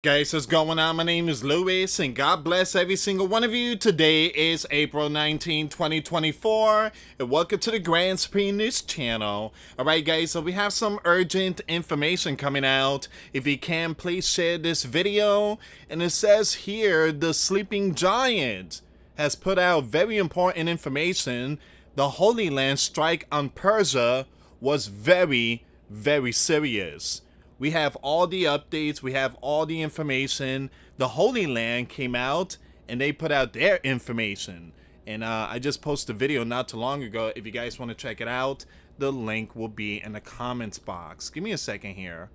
Guys, what's going on? My name is Louis, and God bless every single one of you. Today is April 19, 2024, and welcome to the Grand Supreme News channel. Alright guys, so we have some urgent information coming out. If you can, please share this video. And it says here, the sleeping giant has put out very important information. The Holy Land strike on Persia was very, very serious. We have all the updates. We have all the information. The Holy Land came out and they put out their information. And I just posted a video not too long ago. If you guys want to check it out, the link will be in the comments box. Give me a second here.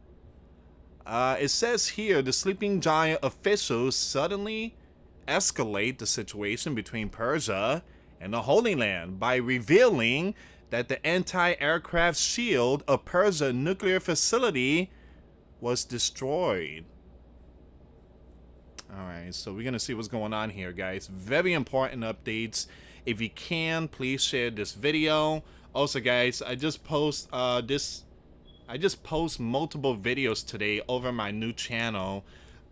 It says here, the sleeping giant officials suddenly escalate the situation between Persia and the Holy Land by revealing that the anti-aircraft shield of Persia nuclear facility was destroyed. Alright, so we're gonna see what's going on here, guys. Very important updates. If you can, please share this video. Also, guys, I just post multiple videos today over my new channel.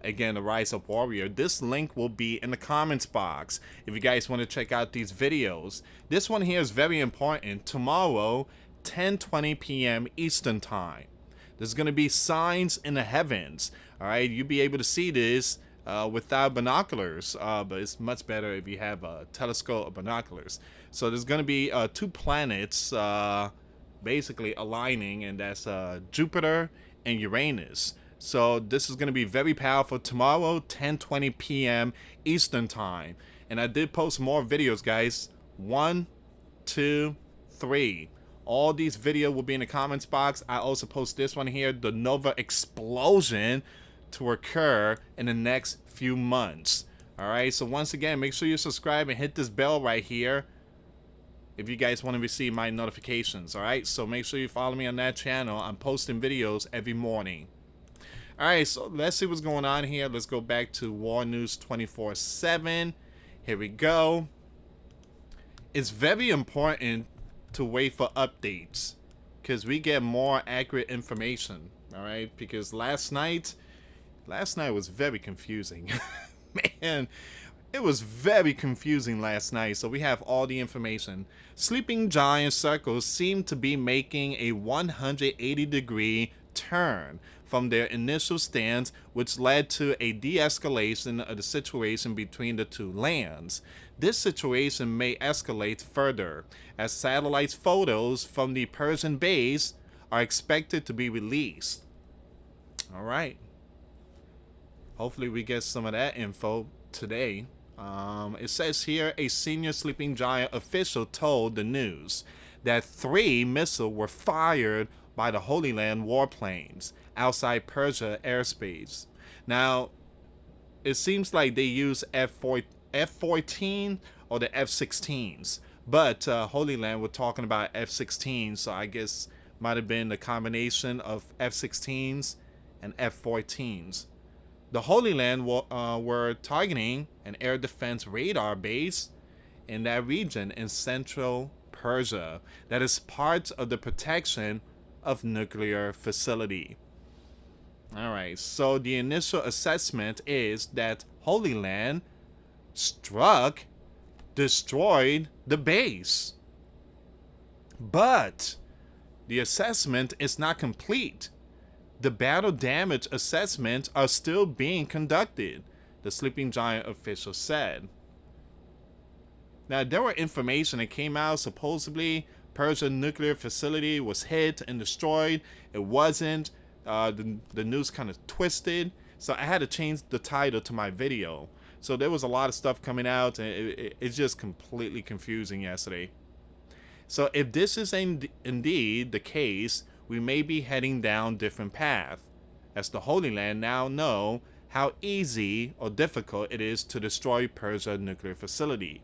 Again, the Rise Up Warrior. This link will be in the comments box if you guys want to check out these videos. This one here is very important. Tomorrow, 10:20 p.m. Eastern Time. There's going to be signs in the heavens. All right, you'll be able to see this without binoculars, but it's much better if you have a telescope or binoculars. So there's going to be two planets basically aligning, and that's Jupiter and Uranus. So this is going to be very powerful tomorrow, 10:20 p.m. Eastern Time. And I did post more videos, guys. 1, 2, 3. All these videos will be in the comments box. I also post this one here, the nova explosion to occur in the next few months. Alright, so once again, make sure you subscribe and hit this bell right here if you guys want to receive my notifications. Alright, so make sure you follow me on that channel. I'm posting videos every morning. Alright, so let's see what's going on here. Let's go back to War News 24/7. Here we go. It's very important to wait for updates because we get more accurate information. All right, because last night was very confusing. Man, it was very confusing last night. So we have all the information. Sleeping giant circles seem to be making a 180-degree turn from their initial stance, which led to a de-escalation of the situation between the two lands. This situation may escalate further, as satellite photos from the Persian base are expected to be released. Alright. Hopefully we get some of that info today. It says here, a senior sleeping giant official told the news that 3 missiles were fired by the Holy Land warplanes outside Persia airspace. Now, it seems like they use F-14 or the F-16s, but Holy Land were talking about F-16, so I guess might have been the combination of F-16s and F-14s. The Holy Land were targeting an air defense radar base in that region in central Persia that is part of the protection of nuclear facility. Alright, so the initial assessment is that Holy Land destroyed the base. But the assessment is not complete. The battle damage assessments are still being conducted, the sleeping giant official said. Now, there were information that came out supposedly Persia nuclear facility was hit and destroyed. It wasn't. The news kind of twisted, so I had to change the title to my video. So there was a lot of stuff coming out, and it's just completely confusing yesterday. So if this is indeed the case, we may be heading down different path, as the Holy Land now know how easy or difficult it is to destroy Persia nuclear facility.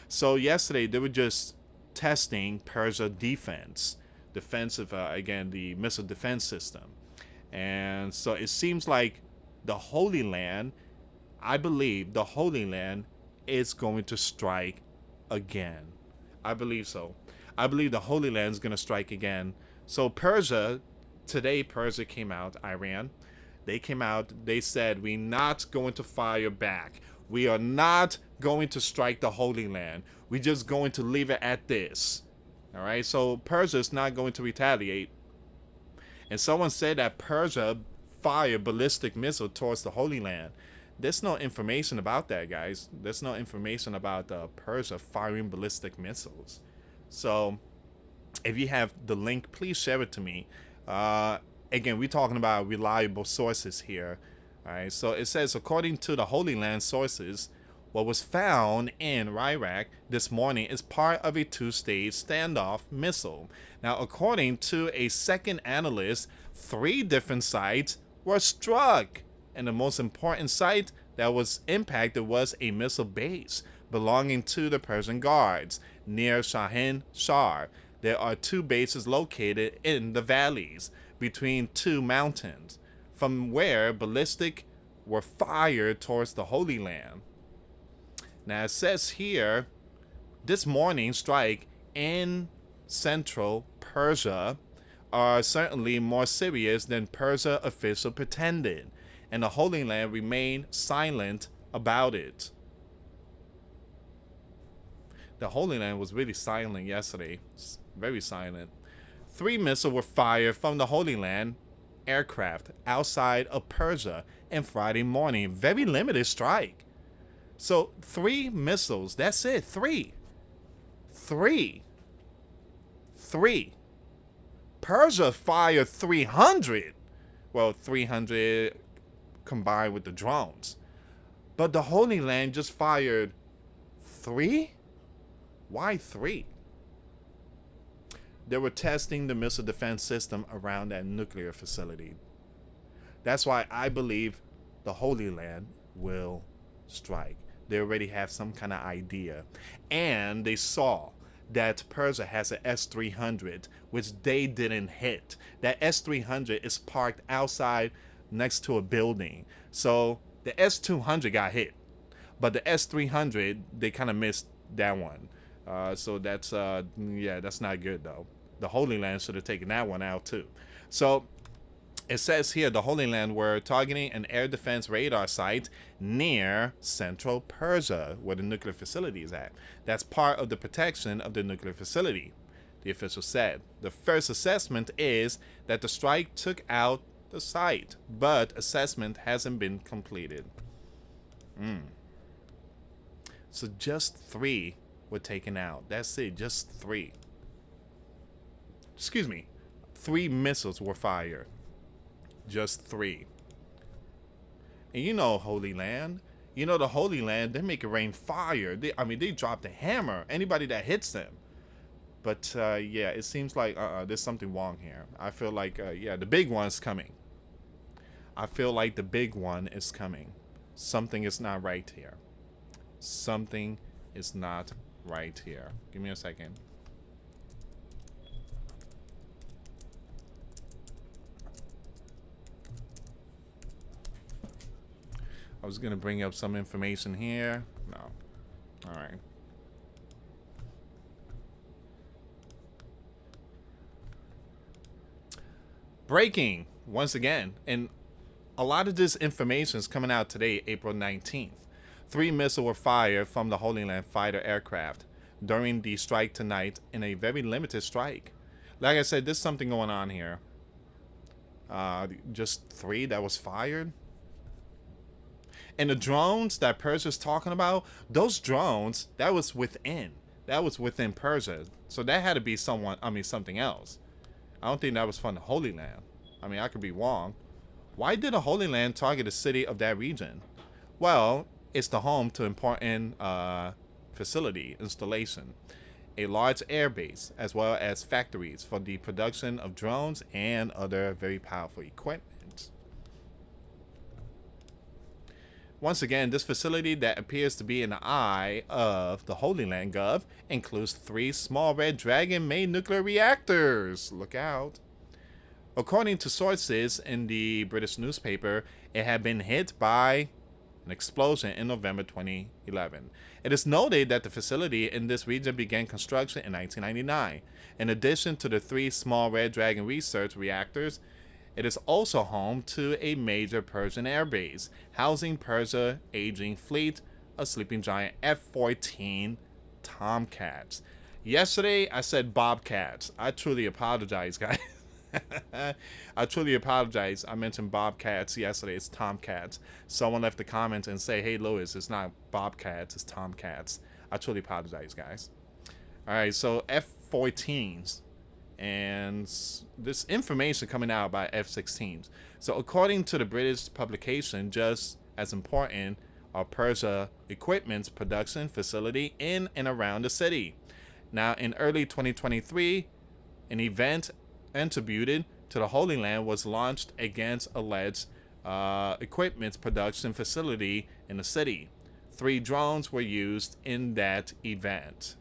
So yesterday they were just testing Persia defensive, again, the missile defense system. And so it seems like the Holy Land, I believe the Holy Land is going to strike again. I believe so. I believe the Holy Land is going to strike again. So Persia, today Persia came out, Iran, They came out, they said, we're not going to fire back. We are not going to strike the Holy Land. We're just going to leave it at this. All right, so Persia is not going to retaliate. And someone said that Persia fired ballistic missile towards the Holy Land. There's no information about that, guys. There's no information about Persia firing ballistic missiles. So if you have the link, please share it to me. Again, we're talking about reliable sources here. All right, so it says, according to the Holy Land sources, what was found in Iraq this morning is part of a two-stage standoff missile. Now, according to a second analyst, 3 different sites were struck, and the most important site that was impacted was a missile base belonging to the Persian Guards near Shahin Shar. There are 2 bases located in the valleys between 2 mountains, from where ballistic were fired towards the Holy Land. Now it says here, this morning's strike in central Persia are certainly more serious than Persia official pretended, and the Holy Land remained silent about it. The Holy Land was really silent yesterday, very silent. 3 missiles were fired from the Holy Land aircraft outside of Persia on Friday morning. Very limited strike. So 3 missiles, that's it, 3. Persia fired 300. Well, 300 combined with the drones. But the Holy Land just fired 3? Why 3? They were testing the missile defense system around that nuclear facility. That's why I believe the Holy Land will strike. They already have some kind of idea. And they saw that Persia has an S-300, which they didn't hit. That S-300 is parked outside next to a building. So the S-200 got hit. But the S-300, they kind of missed that one. So that's, that's not good, though. The Holy Land should have taken that one out, too. So it says here the Holy Land were targeting an air defense radar site near central Persia, where the nuclear facility is at. That's part of the protection of the nuclear facility, the official said. The first assessment is that the strike took out the site, but assessment hasn't been completed. So just 3 were taken out. That's it, just 3. Excuse me, 3 missiles were fired. Just 3. And you know Holy Land. You know the Holy Land, they make it rain fire. They drop the hammer. Anybody that hits them. But yeah, it seems like there's something wrong here. I feel like, the big one's coming. I feel like the big one is coming. Something is not right here. Something is not right here. Give me a second. I was going to bring up some information here. No. All right. Breaking, once again, and a lot of this information is coming out today, April 19th. 3 missiles were fired from the Holy Land fighter aircraft during the strike tonight in a very limited strike. Like I said, there's something going on here. Just 3 that was fired. And the drones that Persia's talking about, those drones, that was within Persia. So that had to be something else. I don't think that was from the Holy Land. I could be wrong. Why did the Holy Land target a city of that region? Well, it's the home to important facility installation, a large air base, as well as factories for the production of drones and other very powerful equipment. Once again, this facility that appears to be in the eye of the Holy Land Gov includes 3 small Red Dragon-made nuclear reactors. Look out. According to sources in the British newspaper, it had been hit by an explosion in November 2011. It is noted that the facility in this region began construction in 1999. In addition to the 3 small Red Dragon research reactors, It is also home to a major Persian airbase, housing Persia's aging fleet of sleeping giant F-14 Tomcats. Yesterday, I said Bobcats. I truly apologize, guys. I truly apologize. I mentioned Bobcats yesterday. It's Tomcats. Someone left a comment and say, "Hey, Lewis, it's not Bobcats, it's Tomcats." I truly apologize, guys. All right, so F-14s. And this information coming out about F-16s. So according to the British publication, just as important are Persia equipment's production facility in and around the city. Now, in early 2023, an event attributed to the Holy Land was launched against alleged equipment's production facility in the city. 3 drones were used in that event.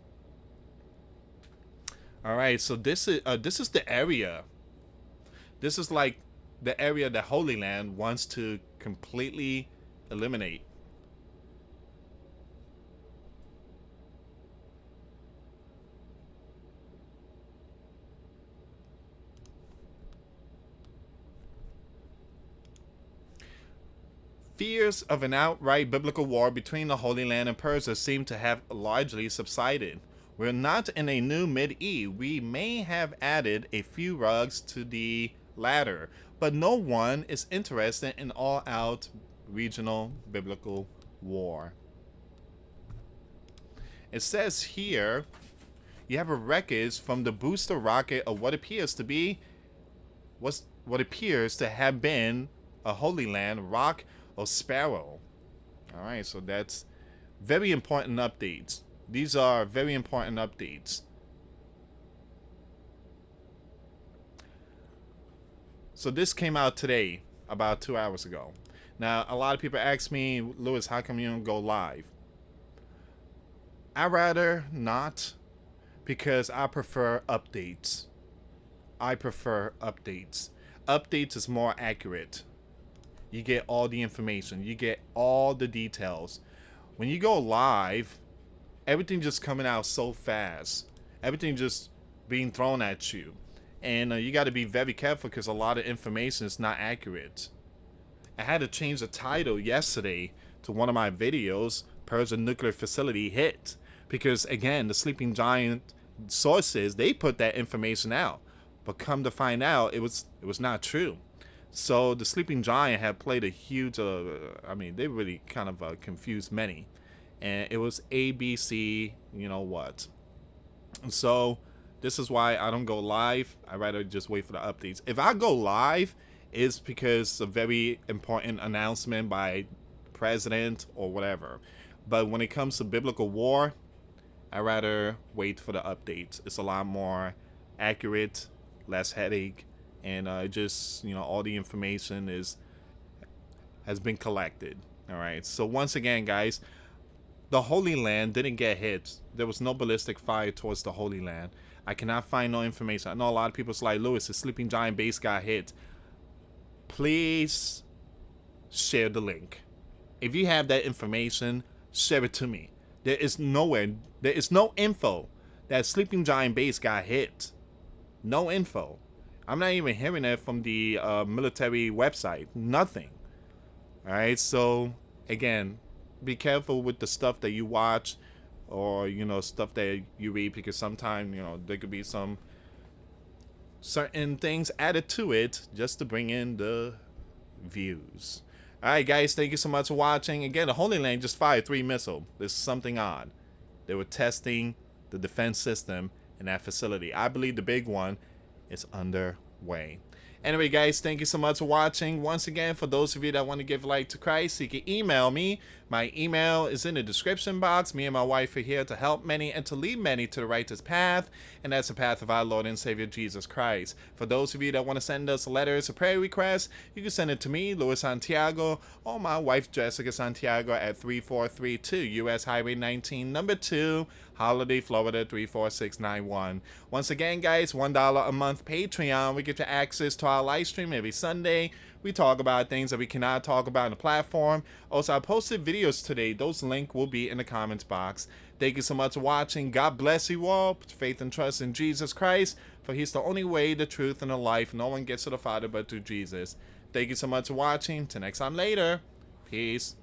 All right, so this is the area. This is like the area that Holy Land wants to completely eliminate. Fears of an outright biblical war between the Holy Land and Persia seem to have largely subsided. We're not in a new Mid-East. We may have added a few rugs to the ladder, but no one is interested in all-out regional biblical war. It says here, you have a wreckage from the booster rocket of what appears to have been a Holy Land rock or Sparrow. All right, so that's very important updates. These are very important updates. So this came out today, about 2 hours ago. Now, a lot of people ask me, Lewis, how come you don't go live? I'd rather not, because I prefer updates. Updates is more accurate. You get all the information. You get all the details. When you go live, everything just coming out so fast. Everything just being thrown at you. And you got to be very careful because a lot of information is not accurate. I had to change the title yesterday to one of my videos, Persian nuclear facility hit. Because again, the sleeping giant sources, they put that information out. But come to find out, it was not true. So the sleeping giant had played a huge, they really kind of confused many. And it was ABC, you know what. So this is why I don't go live. I rather just wait for the updates. If I go live, it's because a very important announcement by president or whatever. But when it comes to biblical war, I rather wait for the updates. It's a lot more accurate, less headache, and just, you know, all the information has been collected. All right. So once again, guys, the Holy Land didn't get hit. There was no ballistic fire towards the Holy Land. I cannot find no information. I know a lot of people's like, Lewis, the sleeping giant base got hit. Please share the link. If you have that information, share it to me. There is no info that sleeping giant base got hit. No info. I'm not even hearing that from the military website. Nothing. All right. So again, be careful with the stuff that you watch, or you know, stuff that you read, because sometimes, you know, there could be some certain things added to it just to bring in the views. All right, guys, thank you so much for watching. Again, the Holy Land just fired 3 missiles. There's something odd. They were testing the defense system in that facility. I believe the big one is underway. Anyway, guys, thank you so much for watching. Once again, for those of you that want to give light to Christ, you can email me. My email is in the description box. Me and my wife are here to help many and to lead many to the righteous path, and that's the path of our Lord and Savior Jesus Christ. For those of you that want to send us letters or prayer requests, you can send it to me, Luis Santiago, or my wife, Jessica Santiago, at 3432 US Highway 19, number 2, Holiday, Florida 34691. Once again, guys, $1 a month Patreon. We get you access to our live stream every Sunday. We talk about things that we cannot talk about on the platform. Also, I posted videos today. Those links will be in the comments box. Thank you so much for watching. God bless you all. Put faith and trust in Jesus Christ, for he's the only way, the truth, and the life. No one gets to the Father but through Jesus. Thank you so much for watching. Till next time later. Peace.